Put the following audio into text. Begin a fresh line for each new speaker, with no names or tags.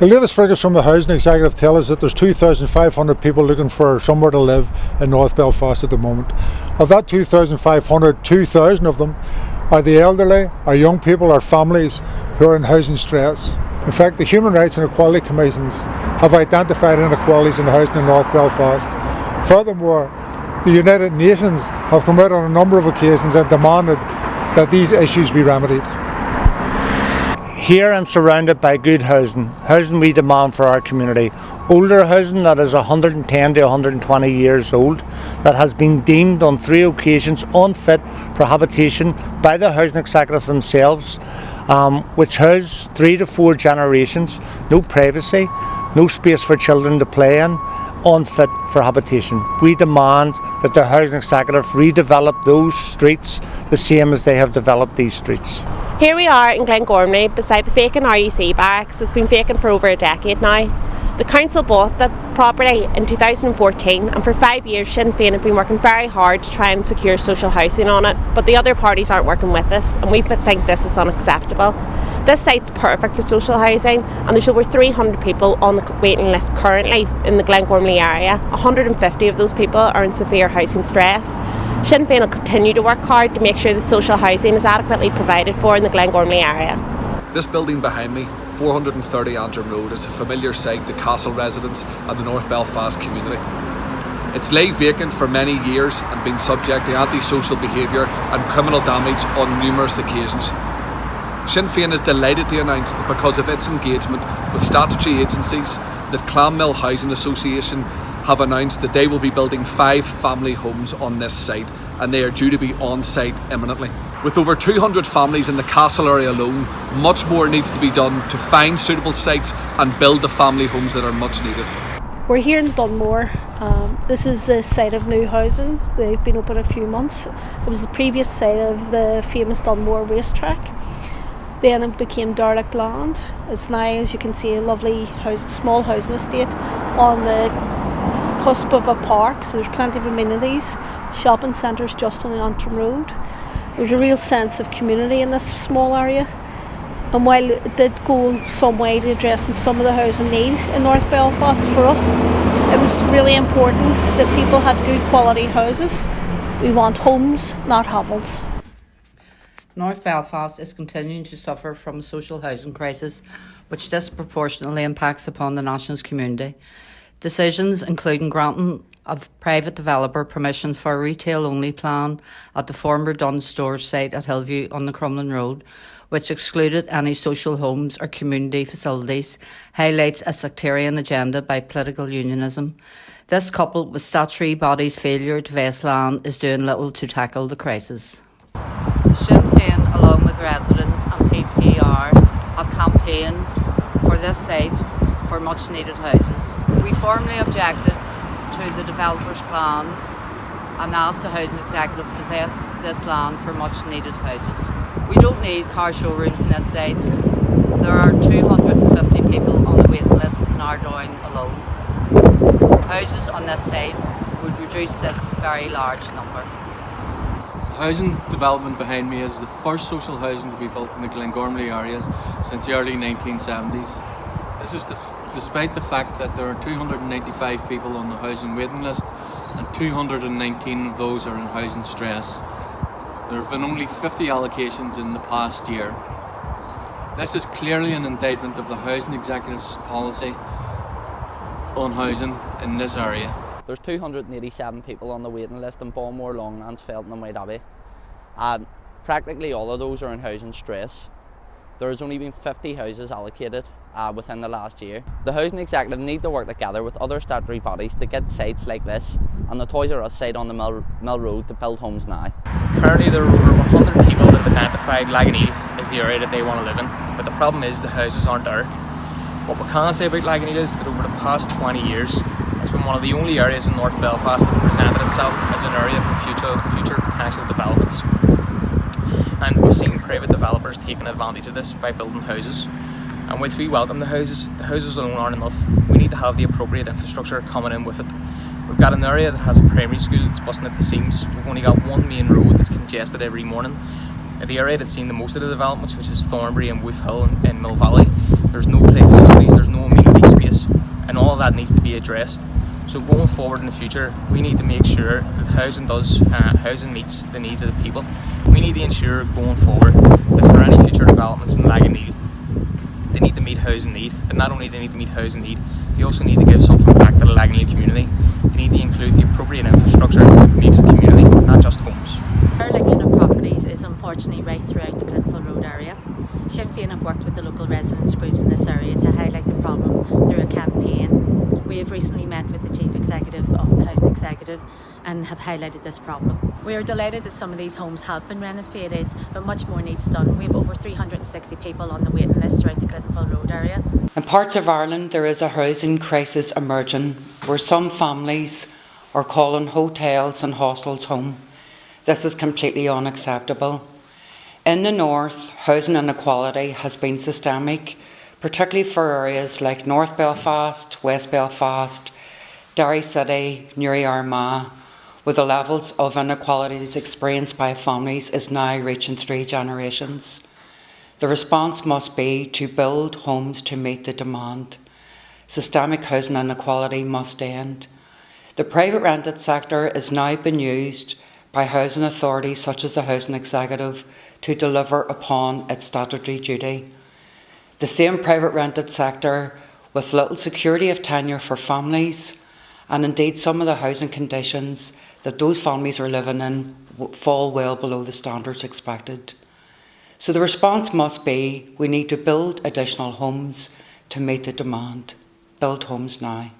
The latest figures from the Housing Executive tell us that there's 2,500 people looking for somewhere to live in North Belfast at the moment. Of that 2,500, 2,000 of them are the elderly, are young people, are families who are in housing stress. In fact, the Human Rights and Equality Commissions have identified inequalities in housing in North Belfast. Furthermore, the United Nations have come out on a number of occasions and demanded that these issues be remedied.
Here I'm surrounded by good housing we demand for our community. Older housing that is 110 to 120 years old, that has been deemed on 3 occasions unfit for habitation by the housing executives themselves, which house 3 to 4 generations, no privacy, no space for children to play in, unfit for habitation. We demand that the housing executive redevelop those streets the same as they have developed these streets.
Here we are in Glengormley beside the vacant RUC barracks that's been vacant for over a decade now. The council bought the property in 2014 and for 5 years Sinn Féin have been working very hard to try and secure social housing on it, but the other parties aren't working with us and we think this is unacceptable. This site's perfect for social housing and there's over 300 people on the waiting list currently in the Glengormley area. 150 of those people are in severe housing stress. Sinn Féin will continue to work hard to make sure that social housing is adequately provided for in the Glengormley area.
This building behind me, 430 Antrim Road, is a familiar sight to Castle residents and the North Belfast community. It's lay vacant for many years and been subject to antisocial behaviour and criminal damage on numerous occasions. Sinn Féin is delighted to announce that because of its engagement with statutory agencies, that Clonmel Housing Association have announced that they will be building 5 family homes on this site and they are due to be on site imminently. With over 200 families in the Castle area alone, much more needs to be done to find suitable sites and build the family homes that are much needed.
We're here in Dunmore. This is the site of new housing. They've been open a few months. It was the previous site of the famous Dunmore racetrack. Then it became derelict land. It's now, as you can see, a lovely small housing estate on the cusp of a park, so there's plenty of amenities. Shopping centres just on the Antrim Road. There's a real sense of community in this small area. And while it did go some way to addressing some of the housing need in North Belfast, for us it was really important that people had good quality houses. We want homes, not hovels.
North Belfast is continuing to suffer from a social housing crisis which disproportionately impacts upon the Nationals community. Decisions including granting a private developer permission for a retail-only plan at the former Dunnes Stores site at Hillview on the Crumlin Road, which excluded any social homes or community facilities, highlights a sectarian agenda by political unionism. This, coupled with statutory bodies' failure to vest land, is doing little to tackle the crisis. Sinn Féin, along with residents and PPR, have campaigned for this site for much needed houses. We formally objected to the developer's plans and asked the Housing Executive to vest this land for much needed houses. We don't need car showrooms in this site. There are 250 people on the waiting list in Ardoyne alone. Houses on this site would reduce this very large number.
The housing development behind me is the first social housing to be built in the Glengormley areas since the early 1970s. This is despite the fact that there are 295 people on the housing waiting list and 219 of those are in housing stress. There have been only 50 allocations in the past year. This is clearly an indictment of the Housing Executive's policy on housing in this area.
There's 287 people on the waiting list in Balmore, Longlands, Felton and White Abbey. Practically all of those are in housing stress. There's only been 50 houses allocated within the last year. The Housing Executive need to work together with other statutory bodies to get sites like this and the Toys R Us site on the Mill Road to build homes now.
Currently there are over 100 people that have identified Laganeel as the area that they want to live in, but the problem is the houses aren't there. What we can say about Laganeel is that over the past 20 years it's been one of the only areas in North Belfast that presented itself as an area for future potential developments. And we've seen private developers taking advantage of this by building houses. And whilst we welcome the houses alone aren't enough. We need to have the appropriate infrastructure coming in with it. We've got an area that has a primary school that's busting at the seams. We've only got one main road that's congested every morning. The area that's seen the most of the developments, which is Thornbury and Wolf Hill in Mill Valley, there's no play facilities, there's no addressed. So going forward in the future, we need to make sure that housing meets the needs of the people. We need to ensure going forward that for any future developments in Laganeel, they need to meet housing need. And not only do they need to meet housing need, they also need to give something back to the Laganeel community. They need to include the appropriate infrastructure that makes a community, not just homes.
Dereliction of properties is unfortunately right throughout the Glenfell Road area. Sinn Féin have worked with the local residents groups in this area to highlight the problem through a campaign. We have recently met with the Chief Executive of the Housing Executive and have highlighted this problem. We are delighted that some of these homes have been renovated, but much more needs done. We have over 360 people on the waiting list throughout the Glenfell Road area.
In parts of Ireland, there is a housing crisis emerging where some families are calling hotels and hostels home. This is completely unacceptable. In the north, housing inequality has been systemic, particularly for areas like North Belfast, West Belfast, Derry City, Newry Armagh, where the levels of inequalities experienced by families is now reaching 3 generations. The response must be to build homes to meet the demand. Systemic housing inequality must end. The private rented sector is now being used by housing authorities such as the Housing Executive to deliver upon its statutory duty. The same private rented sector with little security of tenure for families, and indeed some of the housing conditions that those families are living in fall well below the standards expected. So the response must be we need to build additional homes to meet the demand. Build homes now.